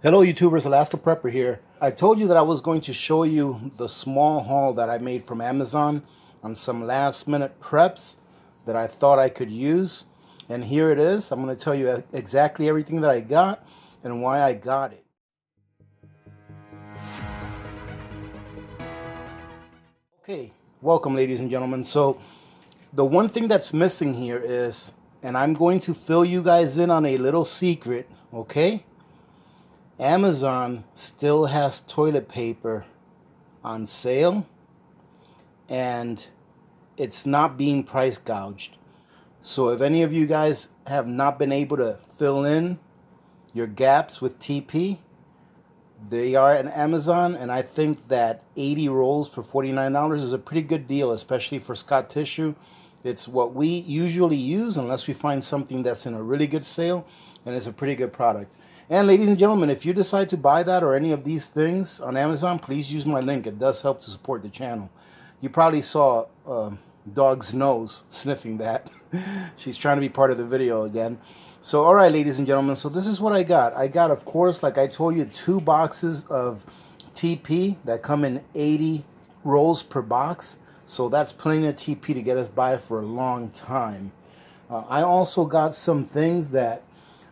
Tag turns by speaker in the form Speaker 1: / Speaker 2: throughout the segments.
Speaker 1: Hello YouTubers, Alaska Prepper here. I told you that I was going to show you the small haul that I made from Amazon on some last minute preps that I thought I could use. And here it is. I'm going to tell you exactly everything that I got and why I got it. Okay, welcome ladies and gentlemen. So the one thing that's missing here is, and I'm going to fill you guys in on a little secret, okay? Amazon still has toilet paper on sale and it's not being price gouged. So if any of you guys have not been able to fill in your gaps with TP, they are at Amazon, and I think that 80 rolls for $49 is a pretty good deal, especially for Scott tissue. It's what we usually use unless we find something that's in a really good sale, and it's a pretty good product. And ladies and gentlemen, if you decide to buy that or any of these things on Amazon, please use my link. It does help to support the channel. You probably saw Dog's nose sniffing that. She's trying to be part of the video again. So, all right, ladies and gentlemen, so this is what I got. I got, of course, like I told you, 2 boxes of TP that come in 80 rolls per box. So that's plenty of TP to get us by for a long time. I also got some things that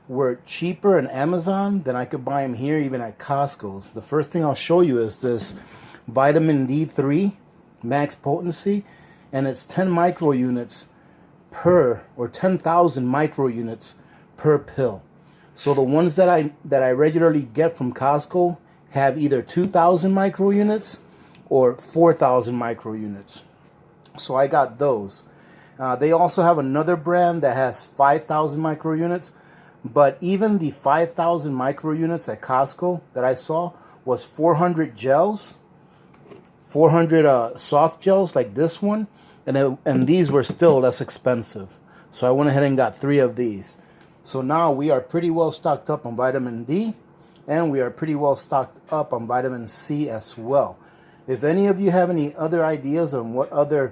Speaker 1: were cheaper in Amazon than I could buy them here, even at Costco's. The first thing I'll show you is this vitamin D3 max potency, and it's 10 micro units per, or 10,000 micro units per pill. So the ones that I regularly get from Costco have either 2,000 micro units or 4,000 micro units. So I got those. They also have another brand that has 5,000 micro units. But even the 5,000 micro units at Costco that I saw was 400 gels, 400 soft gels like this one, and these were still less expensive. So I went ahead and got 3 of these. So now we are pretty well stocked up on vitamin D, and we are pretty well stocked up on vitamin C as well. If any of you have any other ideas on what other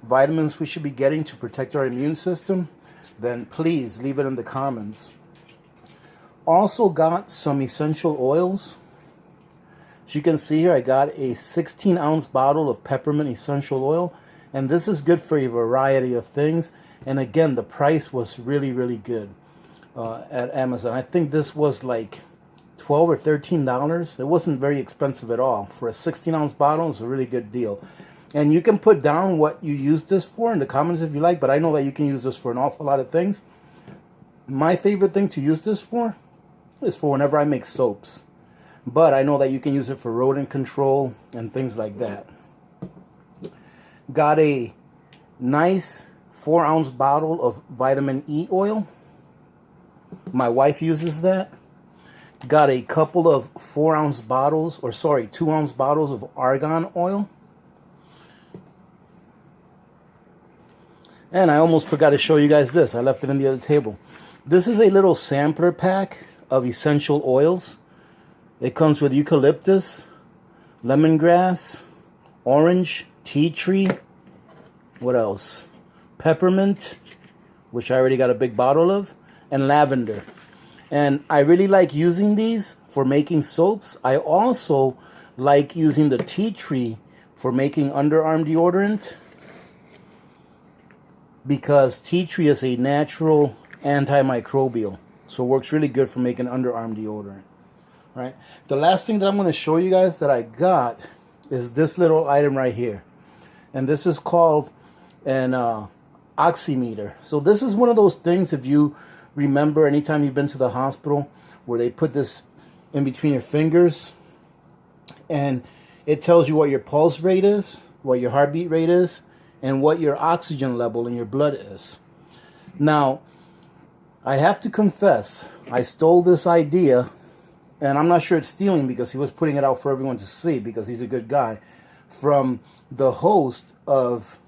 Speaker 1: vitamins we should be getting to protect our immune system, then please leave it in the comments. Also got some essential oils. As you can see here, I got a 16-ounce bottle of peppermint essential oil, and this is good for a variety of things. And again, the price was really good at Amazon. I think this was like $12 or $13. It wasn't very expensive at all. For a 16-ounce bottle, it's a really good deal. And you can put down what you use this for in the comments if you like, but I know that you can use this for an awful lot of things. My favorite thing to use this for is for whenever I make soaps. But I know that you can use it for rodent control and things like that. Got a nice 4-ounce bottle of vitamin E oil. My wife uses that. Got a couple of 4-ounce bottles, or sorry, 2-ounce bottles of argan oil. And I almost forgot to show you guys this. I left it on the other table. This is a little sampler pack of essential oils. It comes with eucalyptus, lemongrass, orange, tea tree, what else? Peppermint, which I already got a big bottle of, and lavender. And I really like using these for making soaps. I also like using the tea tree for making underarm deodorant, because tea tree is a natural antimicrobial. So it works really good for making underarm deodorant. Right? The last thing that I'm going to show you guys that I got is this little item right here. And this is called an oximeter. So this is one of those things, if you remember anytime you've been to the hospital, where they put this in between your fingers and it tells you what your pulse rate is, what your heartbeat rate is, and what your oxygen level in your blood is. Now, I have to confess, I stole this idea, and I'm not sure it's stealing because he was putting it out for everyone to see because he's a good guy, from the host of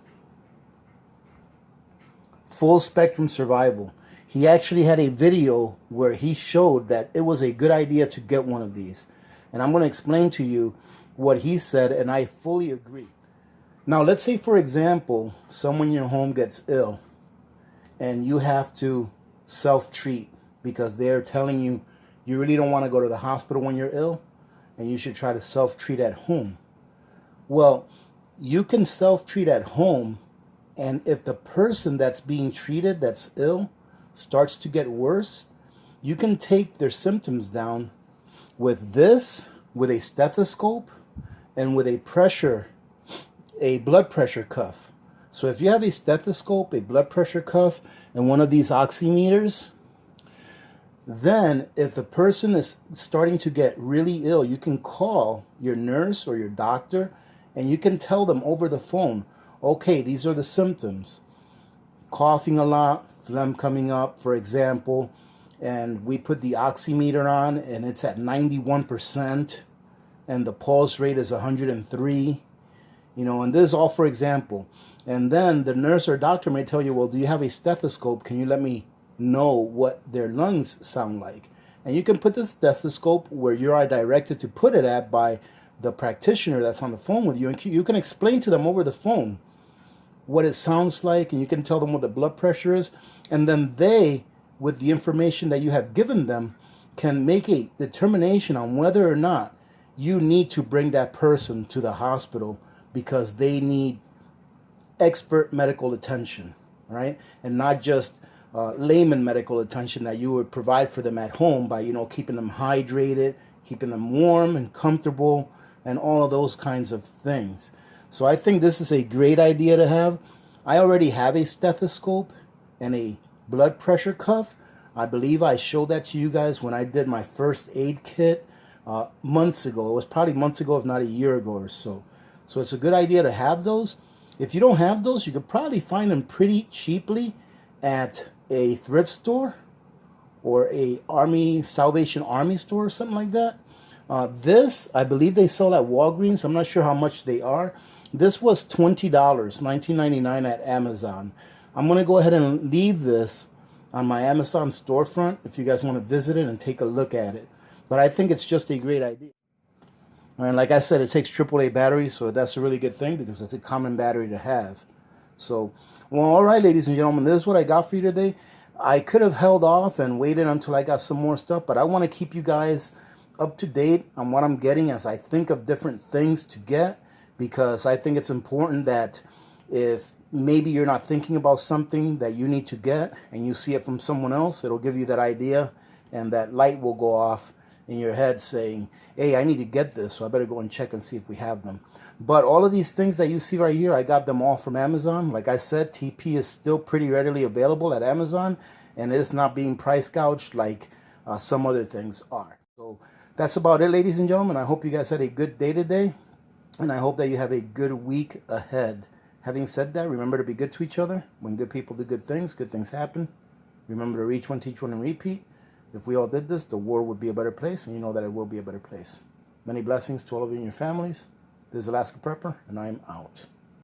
Speaker 1: Full Spectrum Survival. He actually had a video where he showed that it was a good idea to get one of these. And I'm going to explain to you what he said, and I fully agree. Now, let's say, for example, someone in your home gets ill, and you have to self-treat because they're telling you you really don't want to go to the hospital when you're ill, and you should try to self-treat at home. Well, you can self-treat at home, and if the person that's being treated that's ill starts to get worse, you can take their symptoms down with this, with a stethoscope, and with a blood pressure cuff. So if you have a stethoscope, a blood pressure cuff, and one of these oximeters, then if the person is starting to get really ill, you can call your nurse or your doctor and you can tell them over the phone, okay, these are the symptoms. Coughing a lot, phlegm coming up, for example, and we put the oximeter on and it's at 91% and the pulse rate is 103, and this is all for example. And then the nurse or doctor may tell you, well, do you have a stethoscope? Can you let me know what their lungs sound like? And you can put the stethoscope where you are directed to put it at by the practitioner that's on the phone with you, and you can explain to them over the phone what it sounds like, and you can tell them what the blood pressure is, and then they, with the information that you have given them, can make a determination on whether or not you need to bring that person to the hospital because they need expert medical attention, right? And not just layman medical attention that you would provide for them at home by, keeping them hydrated, keeping them warm and comfortable, and all of those kinds of things. So I think this is a great idea to have. I already have a stethoscope and a blood pressure cuff. I believe I showed that to you guys when I did my first aid kit months ago. It was probably months ago, if not a year ago or so. So it's a good idea to have those. If you don't have those, you could probably find them pretty cheaply at a thrift store or a Salvation Army store or something like that. This, I believe they sell at Walgreens. I'm not sure how much they are. This was $20, $19.99 at Amazon. I'm going to go ahead and leave this on my Amazon storefront if you guys want to visit it and take a look at it. But I think it's just a great idea. And like I said, it takes AAA batteries, so that's a really good thing because it's a common battery to have. So, well, all right, ladies and gentlemen, this is what I got for you today. I could have held off and waited until I got some more stuff, but I want to keep you guys up to date on what I'm getting as I think of different things to get, because I think it's important that if maybe you're not thinking about something that you need to get and you see it from someone else, it'll give you that idea and that light will go off in your head saying, hey, I need to get this, so I better go and check and see if we have them. But all of these things that you see right here, I got them all from Amazon. Like I said, TP is still pretty readily available at Amazon, and it is not being price gouged like some other things are. So that's about it, ladies and gentlemen. I hope you guys had a good day today, and I hope that you have a good week ahead. Having said that, remember to be good to each other. When good people do good things happen. Remember to reach one, teach one, and repeat. If we all did this, the world would be a better place, and you know that it will be a better place. Many blessings to all of you and your families. This is Alaska Prepper, and I am out.